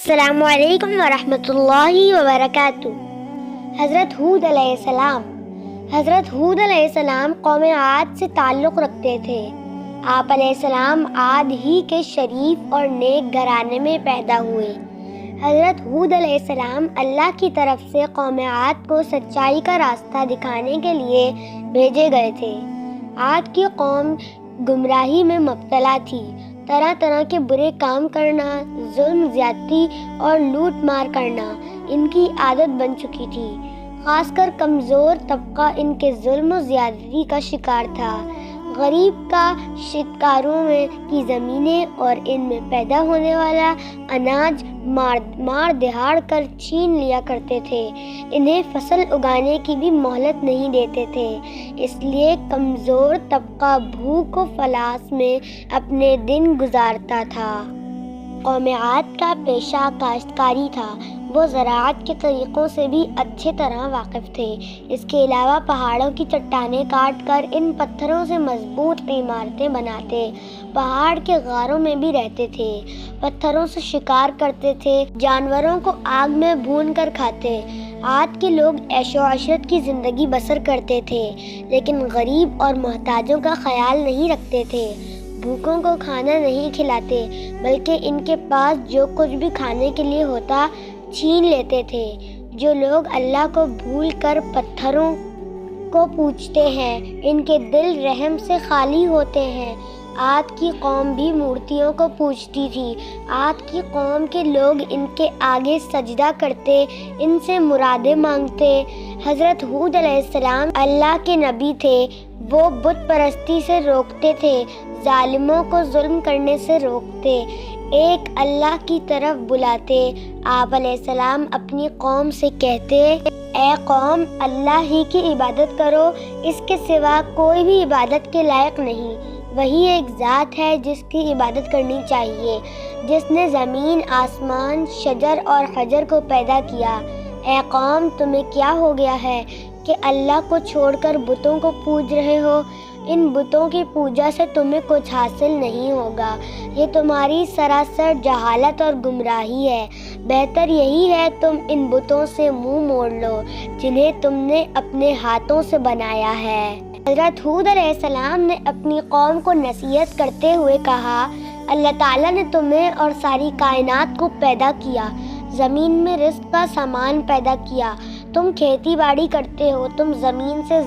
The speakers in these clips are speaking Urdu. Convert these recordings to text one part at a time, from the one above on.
السلام علیکم ورحمۃ اللہ وبرکاتہ۔ حضرت ہود علیہ السلام قوم عاد سے تعلق رکھتے تھے۔ آپ علیہ السلام عاد ہی کے شریف اور نیک گھرانے میں پیدا ہوئے۔ حضرت ہود علیہ السلام اللہ کی طرف سے قوم عاد کو سچائی کا راستہ دکھانے کے لیے بھیجے گئے تھے۔ عاد کی قوم گمراہی میں مبتلا تھی۔ طرح طرح کے برے کام کرنا، ظلم زیادتی اور لوٹ مار کرنا ان کی عادت بن چکی تھی۔ خاص کر کمزور طبقہ ان کے ظلم و زیادتی کا شکار تھا۔ غریب کا شکاروں میں کی زمینیں اور ان میں پیدا ہونے والا اناج مار دہاڑ کر چھین لیا کرتے تھے۔ انہیں فصل اگانے کی بھی مہلت نہیں دیتے تھے، اس لیے کمزور طبقہ بھوک و افلاس میں اپنے دن گزارتا تھا۔ قوم عاد کا پیشہ کاشتکاری تھا۔ وہ زراعت کے طریقوں سے بھی اچھی طرح واقف تھے۔ اس کے علاوہ پہاڑوں کی چٹانیں کاٹ کر ان پتھروں سے مضبوط عمارتیں بناتے، پہاڑ کے غاروں میں بھی رہتے تھے، پتھروں سے شکار کرتے تھے، جانوروں کو آگ میں بھون کر کھاتے۔ عاد کے لوگ عیش و عشرت کی زندگی بسر کرتے تھے، لیکن غریب اور محتاجوں کا خیال نہیں رکھتے تھے۔ بھوکوں کو کھانا نہیں کھلاتے، بلکہ ان کے پاس جو کچھ بھی کھانے کے لیے ہوتا چھین لیتے تھے۔ جو لوگ اللہ کو بھول کر پتھروں کو پوجتے ہیں، ان کے دل رحم سے خالی ہوتے ہیں۔ عاد کی قوم بھی مورتیوں کو پوجتی تھی۔ عاد کی قوم کے لوگ ان کے آگے سجدہ کرتے، ان سے مرادیں مانگتے۔ حضرت ہود علیہ السلام اللہ کے نبی تھے۔ وہ بت پرستی سے روکتے تھے، ظالموں کو ظلم کرنے سے روکتے، ایک اللہ کی طرف بلاتے۔ آپ علیہ السلام اپنی قوم سے کہتے، اے قوم، اللہ ہی کی عبادت کرو، اس کے سوا کوئی بھی عبادت کے لائق نہیں۔ وہی ایک ذات ہے جس کی عبادت کرنی چاہیے، جس نے زمین، آسمان، شجر اور حجر کو پیدا کیا۔ اے قوم، تمہیں کیا ہو گیا ہے کہ اللہ کو چھوڑ کر بتوں کو پوج رہے ہو؟ ان بتوں کی پوجا سے تمہیں کچھ حاصل نہیں ہوگا۔ یہ تمہاری سراسر جہالت اور گمراہی ہے۔ بہتر یہی ہے تم ان بتوں سے منہ موڑ لو جنہیں تم نے اپنے ہاتھوں سے بنایا ہے۔ حضرت ہود علیہ السلام نے اپنی قوم کو نصیحت کرتے ہوئے کہا، اللہ تعالیٰ نے تمہیں اور ساری کائنات کو پیدا کیا، زمین میں رزق کا سامان پیدا کیا، تم کھیتی باڑی کرتے ہو، تم زمین سے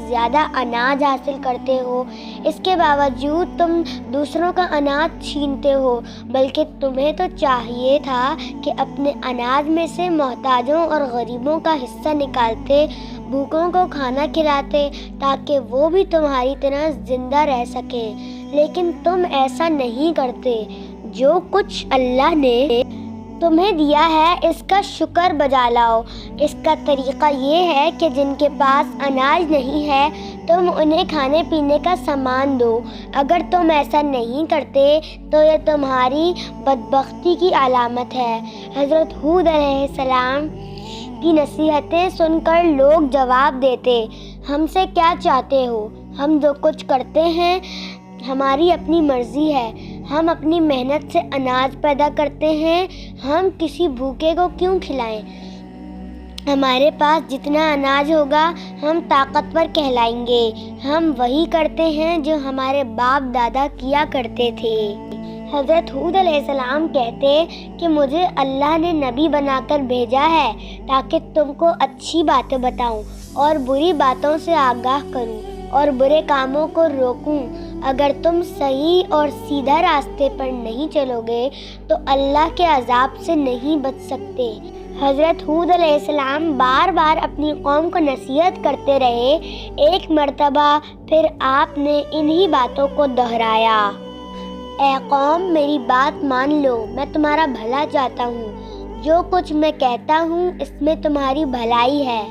زیادہ اناج حاصل کرتے ہو، اس کے باوجود تم دوسروں کا اناج چھینتے ہو، بلکہ تمہیں تو چاہیے تھا کہ اپنے اناج میں سے محتاجوں اور غریبوں کا حصہ نکالتے، بھوکوں کو کھانا کھلاتے تاکہ وہ بھی تمہاری طرح زندہ رہ سکیں، لیکن تم ایسا نہیں کرتے۔ جو کچھ اللہ نے تمہیں دیا ہے اس کا شکر بجا لاؤ۔ اس کا طریقہ یہ ہے کہ جن کے پاس اناج نہیں ہے تم انہیں کھانے پینے کا سامان دو۔ اگر تم ایسا نہیں کرتے تو یہ تمہاری بدبختی کی علامت ہے۔ حضرت ہود علیہ السلام کی نصیحتیں سن کر لوگ جواب دیتے، ہم سے کیا چاہتے ہو؟ ہم جو کچھ کرتے ہیں ہماری اپنی مرضی ہے، ہم اپنی محنت سے اناج پیدا کرتے ہیں، ہم کسی بھوکے کو کیوں کھلائیں؟ ہمارے پاس جتنا اناج ہوگا ہم طاقتور کہلائیں گے۔ ہم وہی کرتے ہیں جو ہمارے باپ دادا کیا کرتے تھے۔ حضرت ہود علیہ السلام کہتے کہ مجھے اللہ نے نبی بنا کر بھیجا ہے تاکہ تم کو اچھی باتیں بتاؤں اور بری باتوں سے آگاہ کروں اور برے کاموں کو روکوں۔ اگر تم صحیح اور سیدھا راستے پر نہیں چلو گے تو اللہ کے عذاب سے نہیں بچ سکتے۔ حضرت ہود علیہ السلام بار بار اپنی قوم کو نصیحت کرتے رہے۔ ایک مرتبہ پھر آپ نے انہی باتوں کو دہرایا، اے قوم، میری بات مان لو، میں تمہارا بھلا چاہتا ہوں، جو کچھ میں کہتا ہوں اس میں تمہاری بھلائی ہے۔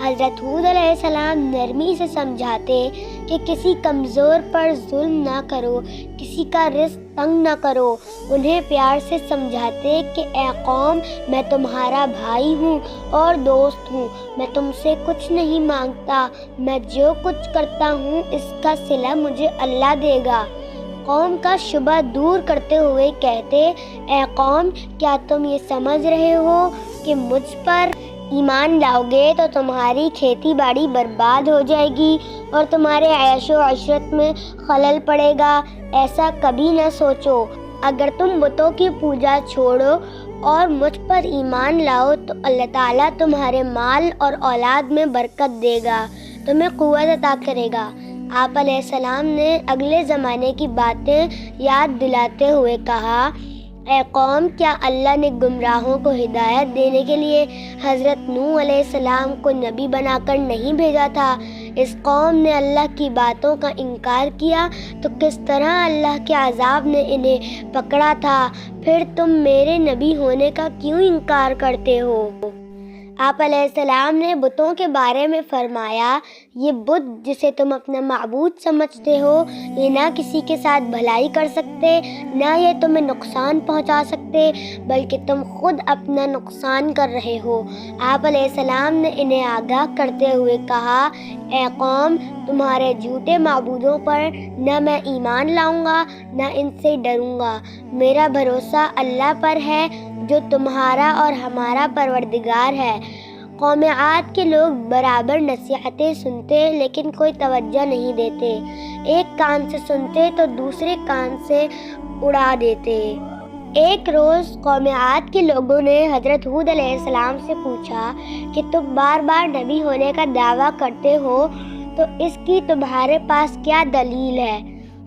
حضرت ہود علیہ السلام نرمی سے سمجھاتے کہ کسی کمزور پر ظلم نہ کرو، کسی کا رزق تنگ نہ کرو۔ انہیں پیار سے سمجھاتے کہ اے قوم، میں تمہارا بھائی ہوں اور دوست ہوں، میں تم سے کچھ نہیں مانگتا، میں جو کچھ کرتا ہوں اس کا صلہ مجھے اللہ دے گا۔ قوم کا شبہ دور کرتے ہوئے کہتے، اے قوم، کیا تم یہ سمجھ رہے ہو کہ مجھ پر ایمان لاؤ گے تو تمہاری کھیتی باڑی برباد ہو جائے گی اور تمہارے عیش و عشرت میں خلل پڑے گا؟ ایسا کبھی نہ سوچو۔ اگر تم بتوں کی پوجا چھوڑو اور مجھ پر ایمان لاؤ تو اللہ تعالیٰ تمہارے مال اور اولاد میں برکت دے گا، تمہیں قوت عطا کرے گا۔ آپ علیہ السلام نے اگلے زمانے کی باتیں یاد دلاتے ہوئے کہا، اے قوم، کیا اللہ نے گمراہوں کو ہدایت دینے کے لیے حضرت نوح علیہ السلام کو نبی بنا کر نہیں بھیجا تھا؟ اس قوم نے اللہ کی باتوں کا انکار کیا تو کس طرح اللہ کے عذاب نے انہیں پکڑا تھا۔ پھر تم میرے نبی ہونے کا کیوں انکار کرتے ہو؟ آپ علیہ السلام نے بتوں کے بارے میں فرمایا، یہ بت جسے تم اپنا معبود سمجھتے ہو، یہ نہ کسی کے ساتھ بھلائی کر سکتے، نہ یہ تمہیں نقصان پہنچا سکتے، بلکہ تم خود اپنا نقصان کر رہے ہو۔ آپ علیہ السلام نے انہیں آگاہ کرتے ہوئے کہا، اے قوم، تمہارے جھوٹے معبودوں پر نہ میں ایمان لاؤں گا نہ ان سے ڈروں گا۔ میرا بھروسہ اللہ پر ہے جو تمہارا اور ہمارا پروردگار ہے۔ قوم عاد کے لوگ برابر نصیحتیں سنتے لیکن کوئی توجہ نہیں دیتے، ایک کان سے سنتے تو دوسرے کان سے اڑا دیتے۔ ایک روز قوم عاد کے لوگوں نے حضرت ہود علیہ السلام سے پوچھا کہ تم بار بار نبی ہونے کا دعویٰ کرتے ہو تو اس کی تمہارے پاس کیا دلیل ہے؟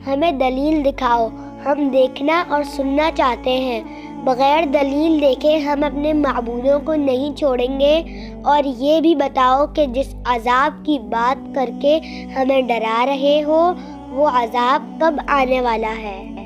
ہمیں دلیل دکھاؤ، ہم دیکھنا اور سننا چاہتے ہیں۔ بغیر دلیل دیکھے ہم اپنے معبودوں کو نہیں چھوڑیں گے، اور یہ بھی بتاؤ کہ جس عذاب کی بات کر کے ہمیں ڈرا رہے ہو وہ عذاب کب آنے والا ہے؟